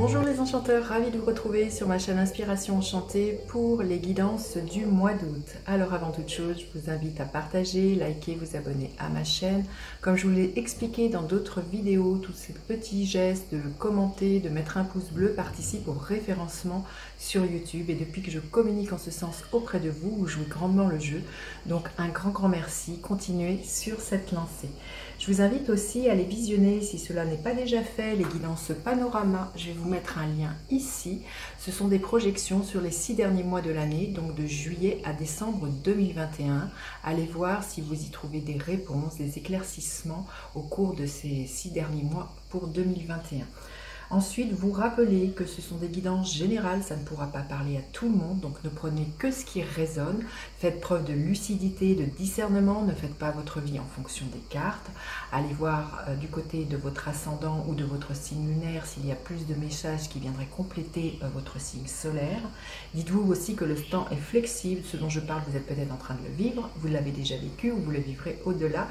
Bonjour les enchanteurs, ravi de vous retrouver sur ma chaîne Inspiration Enchantée pour les guidances du mois d'août. Alors avant toute chose, je vous invite à partager, liker, vous abonner à ma chaîne. Comme je vous l'ai expliqué dans d'autres vidéos, tous ces petits gestes de commenter, de mettre un pouce bleu participent au référencement sur YouTube. Et depuis que je communique en ce sens auprès de vous, vous jouez grandement le jeu. Donc un grand merci, continuez sur cette lancée. Je vous invite aussi à les visionner si cela n'est pas déjà fait, les guidances panorama. Je vais vous mettre un lien ici. Ce sont des projections sur les 6 derniers mois de l'année, donc de juillet à décembre 2021. Allez voir si vous y trouvez des réponses, des éclaircissements au cours de ces 6 derniers mois pour 2021. Ensuite, vous rappelez que ce sont des guidances générales, ça ne pourra pas parler à tout le monde, donc ne prenez que ce qui résonne. Faites preuve de lucidité, de discernement, ne faites pas votre vie en fonction des cartes. Allez voir du côté de votre ascendant ou de votre signe lunaire s'il y a plus de messages qui viendraient compléter votre signe solaire. Dites-vous aussi que le temps est flexible, ce dont je parle, vous êtes peut-être en train de le vivre, vous l'avez déjà vécu ou vous le vivrez au-delà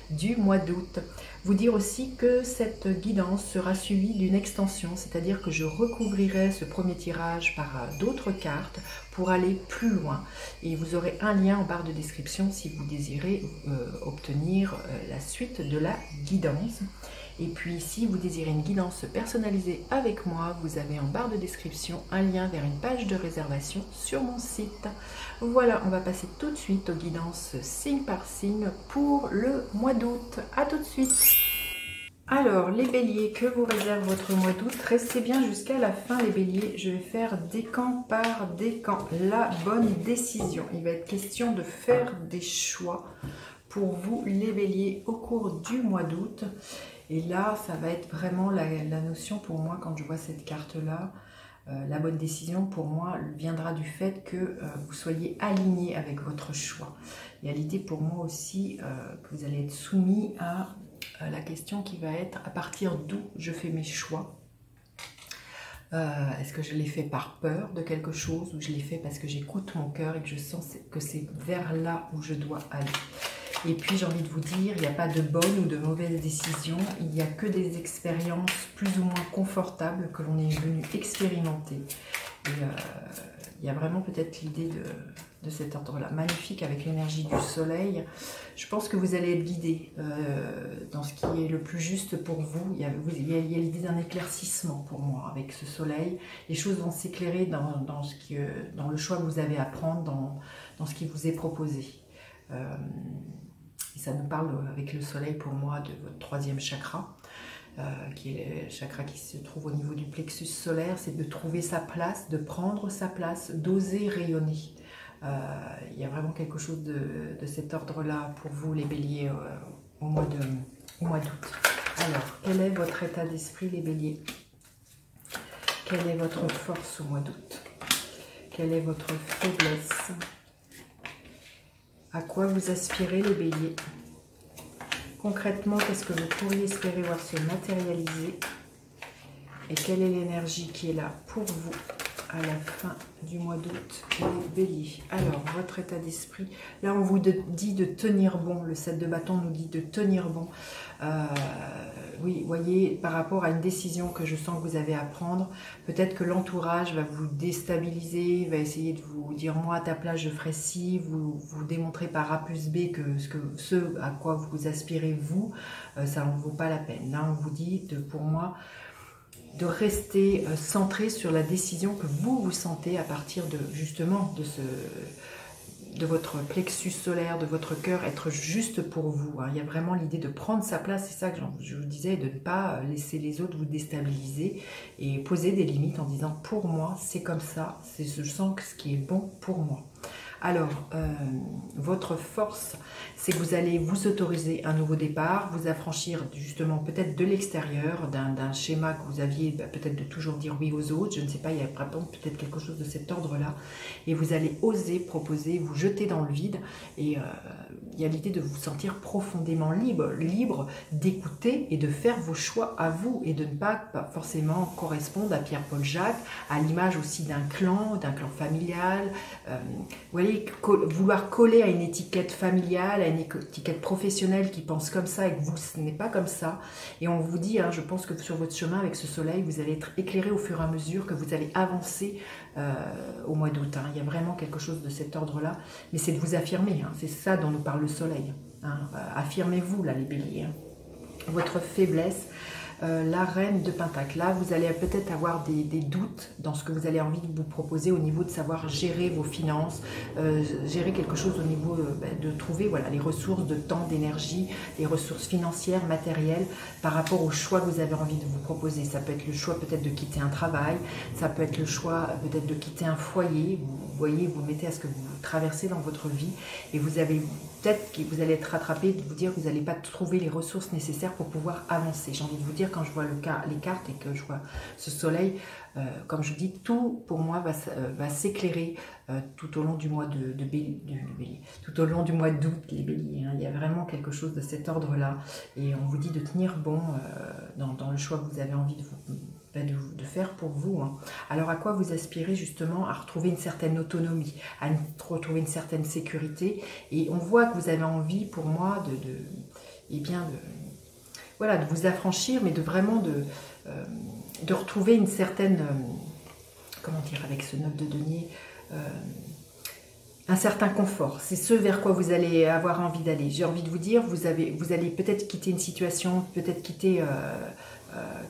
du mois d'août. Vous dire aussi que cette guidance sera suivie d'une extension, c'est-à-dire que je recouvrirai ce premier tirage par d'autres cartes pour aller plus loin. Et vous aurez un lien en barre de description si vous désirez obtenir la suite de la guidance. Et puis si vous désirez une guidance personnalisée avec moi, vous avez en barre de description un lien vers une page de réservation sur mon site. Voilà, on va passer tout de suite aux guidances signe par signe pour le mois d'août. À tout de suite. Alors, les béliers, que vous réserve votre mois d'août? Restez bien jusqu'à la fin, les béliers. Je vais faire décan par décan. La bonne décision. Il va être question de faire des choix pour vous, les béliers, au cours du mois d'août. Et là, ça va être vraiment la notion pour moi, quand je vois cette carte-là, la bonne décision pour moi viendra du fait que vous soyez aligné avec votre choix. Il y a l'idée pour moi aussi que vous allez être soumis à la question qui va être à partir d'où je fais mes choix. Est-ce que je l'ai fait par peur de quelque chose ou je l'ai fait parce que j'écoute mon cœur et que je sens que c'est vers là où je dois aller? Et puis j'ai envie de vous dire, il n'y a pas de bonne ou de mauvaise décision, il n'y a que des expériences plus ou moins confortables que l'on est venu expérimenter. Et il y a vraiment peut-être l'idée de cet ordre-là, magnifique avec l'énergie du soleil. Je pense que vous allez être guidé dans ce qui est le plus juste pour vous. Il y a l'idée d'un éclaircissement pour moi avec ce soleil. Les choses vont s'éclairer dans le choix que vous avez à prendre, dans ce qui vous est proposé. Et ça nous parle avec le soleil pour moi de votre troisième chakra, qui est le chakra qui se trouve au niveau du plexus solaire. C'est de trouver sa place, de prendre sa place, d'oser rayonner. Il y a vraiment quelque chose de cet ordre-là pour vous, les béliers, au mois d'août. Alors, quel est votre état d'esprit, les béliers? Quelle est votre force au mois d'août? Quelle est votre faiblesse? À quoi vous aspirez, les béliers? Concrètement, qu'est-ce que vous pourriez espérer voir se matérialiser? Et quelle est l'énergie qui est là pour vous à la fin du mois d'août, les béliers? Alors, votre état d'esprit, là on vous dit de tenir bon, le 7 de bâton nous dit de tenir bon. Oui, voyez, par rapport à une décision que je sens que vous avez à prendre, peut-être que l'entourage va vous déstabiliser, va essayer de vous dire, moi à ta place je ferai ci, vous démontrer par A plus B que ce à quoi vous aspirez vous, ça n'en vaut pas la peine. Là on vous dit, pour moi, de rester centré sur la décision que vous sentez à partir de justement de votre plexus solaire, de votre cœur, être juste pour vous. Il y a vraiment l'idée de prendre sa place, c'est ça que je vous disais, de ne pas laisser les autres vous déstabiliser et poser des limites en disant pour moi c'est comme ça, je sens que ce qui est bon pour moi. Alors, votre force, c'est que vous allez vous autoriser un nouveau départ, vous affranchir justement peut-être de l'extérieur, d'un schéma que vous aviez, peut-être de toujours dire oui aux autres, je ne sais pas, il y a peut-être quelque chose de cet ordre-là, et vous allez oser proposer, vous jeter dans le vide, et il y a l'idée de vous sentir profondément libre d'écouter et de faire vos choix à vous, et de ne pas forcément correspondre à Pierre-Paul Jacques, à l'image aussi d'un clan familial. Vous voyez, vouloir coller à une étiquette familiale, à une étiquette professionnelle qui pense comme ça et que vous, ce n'est pas comme ça. Et on vous dit, hein, je pense que sur votre chemin avec ce soleil, vous allez être éclairé au fur et à mesure que vous allez avancer au mois d'août. Hein. Il y a vraiment quelque chose de cet ordre-là. Mais c'est de vous affirmer, hein. C'est ça dont nous parle le soleil. Hein. Affirmez-vous, là, les béliers. Hein. Votre faiblesse. La reine de Pentacle. Là, vous allez peut-être avoir des doutes dans ce que vous avez envie de vous proposer au niveau de savoir gérer vos finances, gérer quelque chose au niveau de trouver voilà, les ressources de temps, d'énergie, les ressources financières, matérielles par rapport au choix que vous avez envie de vous proposer. Ça peut être le choix peut-être de quitter un travail, ça peut être le choix peut-être de quitter un foyer. Vous voyez, vous mettez à ce que vous traversez dans votre vie et vous avez peut-être que vous allez être rattrapé de vous dire que vous n'allez pas trouver les ressources nécessaires pour pouvoir avancer. J'ai envie de vous dire, quand je vois les cartes et que je vois ce soleil, comme je vous dis, tout pour moi va s'éclairer tout au long du mois de bélier, tout au long du mois d'août, les béliers. Hein. Il y a vraiment quelque chose de cet ordre-là. Et on vous dit de tenir bon dans le choix que vous avez envie de faire pour vous. Hein. Alors à quoi vous aspirez justement? À retrouver une certaine autonomie, à retrouver une certaine sécurité. Et on voit que vous avez envie, pour moi, voilà, de vous affranchir, mais de vraiment de retrouver une certaine, comment dire, avec ce 9 de denier, un certain confort. C'est ce vers quoi vous allez avoir envie d'aller. J'ai envie de vous dire, vous allez peut-être quitter une situation, peut-être quitter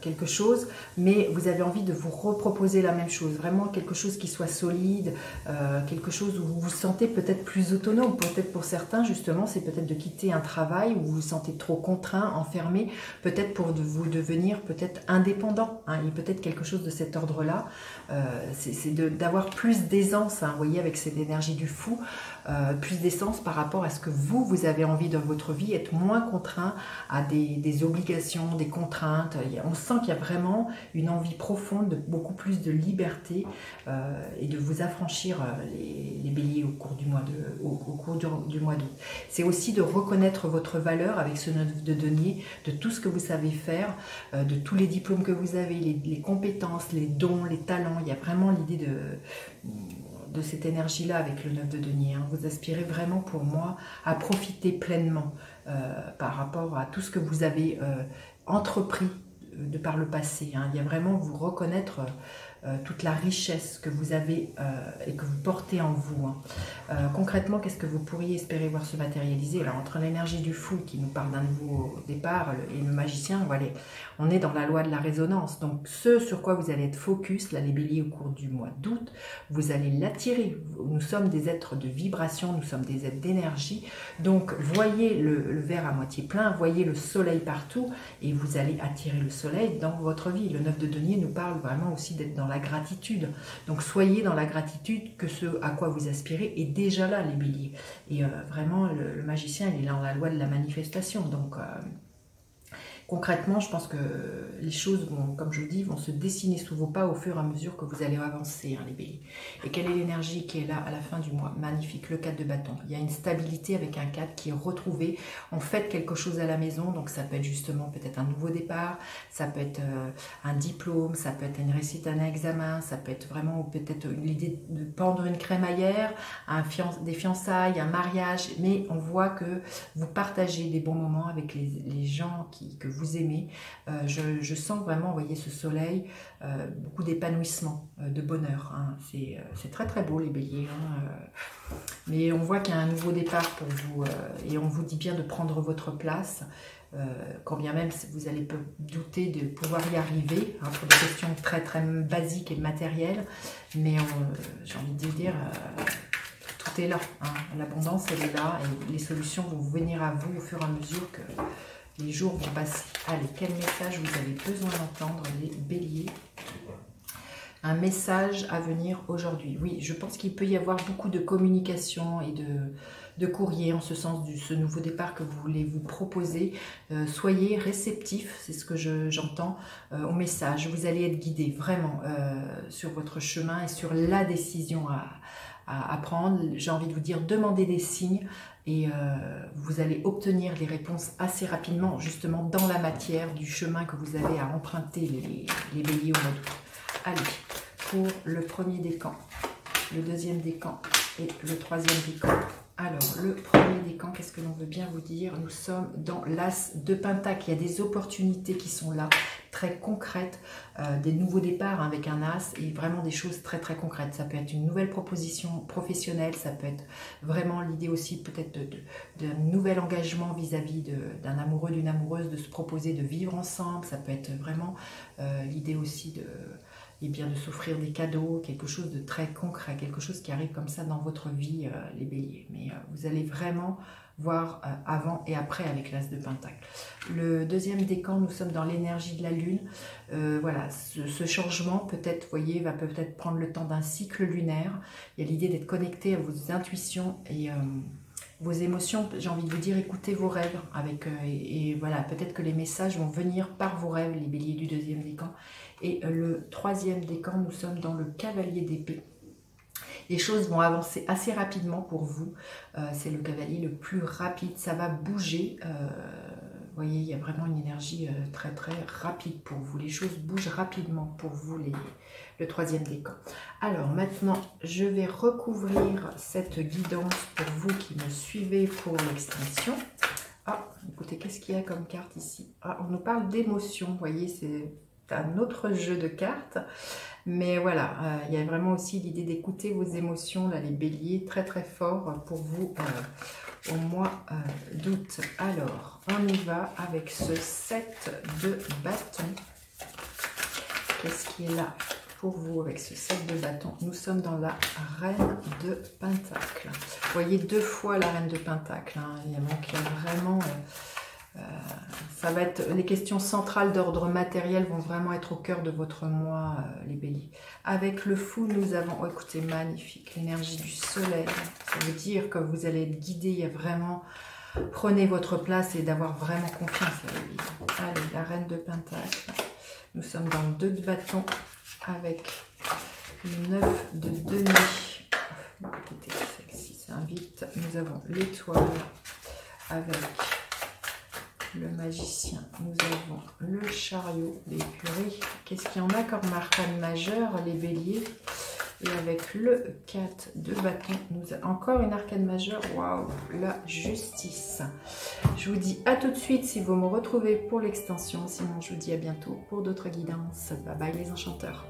quelque chose, mais vous avez envie de vous reproposer la même chose, vraiment quelque chose qui soit solide, quelque chose où vous vous sentez peut-être plus autonome. Peut-être pour certains, justement, c'est peut-être de quitter un travail où vous vous sentez trop contraint, enfermé, peut-être pour vous devenir peut-être indépendant. Hein. Il y a peut-être quelque chose de cet ordre-là. C'est d'avoir plus d'aisance, hein, vous voyez, avec cette énergie du fou, plus d'essence par rapport à ce que vous avez envie dans votre vie, être moins contraint à des obligations, des contraintes. On sent qu'il y a vraiment une envie profonde de beaucoup plus de liberté et de vous affranchir les béliers au cours du mois d'août. C'est aussi de reconnaître votre valeur avec ce 9 de denier, de tout ce que vous savez faire, de tous les diplômes que vous avez, les compétences, les dons, les talents. Il y a vraiment l'idée de cette énergie-là avec le 9 de denier. Hein. Vous aspirez vraiment, pour moi, à profiter pleinement par rapport à tout ce que vous avez entrepris de par le passé. Hein. Il y a vraiment vous reconnaître toute la richesse que vous avez et que vous portez en vous. Hein. Concrètement, qu'est-ce que vous pourriez espérer voir se matérialiser? Alors, entre l'énergie du fou qui nous parle d'un nouveau départ et le magicien, voilà, on est dans la loi de la résonance. Donc, ce sur quoi vous allez être focus, là, les béliers, au cours du mois d'août, vous allez l'attirer. Nous sommes des êtres de vibration, nous sommes des êtres d'énergie. Donc, voyez le verre à moitié plein, voyez le soleil partout et vous allez attirer le soleil dans votre vie. Le 9 de denier nous parle vraiment aussi d'être dans la gratitude. Donc soyez dans la gratitude que ce à quoi vous aspirez est déjà là, les béliers. Et vraiment, le magicien, il est dans la loi de la manifestation. Donc concrètement, je pense que les choses vont, comme je vous dis, vont se dessiner sous vos pas au fur et à mesure que vous allez avancer, hein, les béliers. Et quelle est l'énergie qui est là à la fin du mois? Magnifique, le 4 de bâton. Il y a une stabilité avec un 4 qui est retrouvé. On fait quelque chose à la maison, donc ça peut être justement peut-être un nouveau départ, ça peut être un diplôme, ça peut être une réussite à un examen, ça peut être vraiment peut-être l'idée de pendre une crémaillère, des fiançailles, un mariage, mais on voit que vous partagez des bons moments avec les gens que vous aimez. Je sens vraiment, vous voyez, ce soleil, beaucoup d'épanouissement, de bonheur. Hein. C'est très très beau, les béliers. Hein. Mais on voit qu'il y a un nouveau départ pour vous et on vous dit bien de prendre votre place. Quand bien même vous allez douter de pouvoir y arriver, hein, pour des questions très très basiques et matérielles. Mais j'ai envie de dire... tout est là, hein. L'abondance elle est là et les solutions vont venir à vous au fur et à mesure que les jours vont passer. Allez, quel message vous avez besoin d'entendre, les béliers? Un message à venir aujourd'hui. Oui, je pense qu'il peut y avoir beaucoup de communication et de courrier en ce sens de ce nouveau départ que vous voulez vous proposer. Soyez réceptifs, c'est ce que j'entends, au message. Vous allez être guidé vraiment sur votre chemin et sur la décision à prendre. J'ai envie de vous dire, demandez des signes et vous allez obtenir les réponses assez rapidement, justement dans la matière du chemin que vous avez à emprunter, les béliers au mois d'août. Allez, pour le premier décan, le deuxième décan et le troisième décan. Alors, le premier décan, qu'est-ce que l'on veut bien vous dire? Nous sommes dans l'As de Pentacle. Il y a des opportunités qui sont là, très concrètes, des nouveaux départs avec un As et vraiment des choses très très concrètes. Ça peut être une nouvelle proposition professionnelle, ça peut être vraiment l'idée aussi peut-être d'un nouvel engagement vis-à-vis d'un amoureux, d'une amoureuse, de se proposer de vivre ensemble. Ça peut être vraiment l'idée aussi de s'offrir des cadeaux, quelque chose de très concret, quelque chose qui arrive comme ça dans votre vie, les béliers. Mais vous allez vraiment voir avant et après avec l'As de Pentacle. Le deuxième décan, nous sommes dans l'énergie de la Lune. Voilà, ce changement peut-être, vous voyez, va peut-être prendre le temps d'un cycle lunaire. Il y a l'idée d'être connecté à vos intuitions et vos émotions. J'ai envie de vous dire, écoutez vos rêves. Et voilà, peut-être que les messages vont venir par vos rêves, les béliers du deuxième décan. Et le troisième décan, nous sommes dans le cavalier d'épée. Les choses vont avancer assez rapidement pour vous. C'est le cavalier le plus rapide. Ça va bouger. Vous voyez, il y a vraiment une énergie très très rapide pour vous. Les choses bougent rapidement pour vous, le troisième décan. Alors maintenant, je vais recouvrir cette guidance pour vous qui me suivez pour l'extinction. Ah, écoutez, qu'est-ce qu'il y a comme carte ici? Ah, on nous parle d'émotion. Vous voyez, c'est un autre jeu de cartes, mais voilà, il y a vraiment aussi l'idée d'écouter vos émotions, là, les béliers, très très fort pour vous au mois d'août. Alors, on y va avec ce 7 de bâton. Qu'est-ce qui est là pour vous avec ce 7 de bâton? Nous sommes dans la reine de Pentacle. Vous voyez deux fois la reine de Pentacle, hein. Il y a vraiment... ça va être, les questions centrales d'ordre matériel vont vraiment être au cœur de votre mois, les béliers. Avec le fou, nous avons, oh, écoutez, magnifique, l'énergie du soleil. Ça veut dire que vous allez être guidé, il y a vraiment, prenez votre place et d'avoir vraiment confiance, les béliers. Allez, la reine de Pentacle. Nous sommes dans le 2 de bâton avec le 9 de denier. Écoutez, sexy, ça invite. Nous avons l'étoile avec le magicien, nous avons le chariot, l'écurie. Qu'est-ce qu'il y en a comme arcane majeur, les béliers? Et avec le 4 de bâton, nous avons encore une arcane majeure. Waouh, la justice. Je vous dis à tout de suite si vous me retrouvez pour l'extension. Sinon, je vous dis à bientôt pour d'autres guidances. Bye bye les enchanteurs.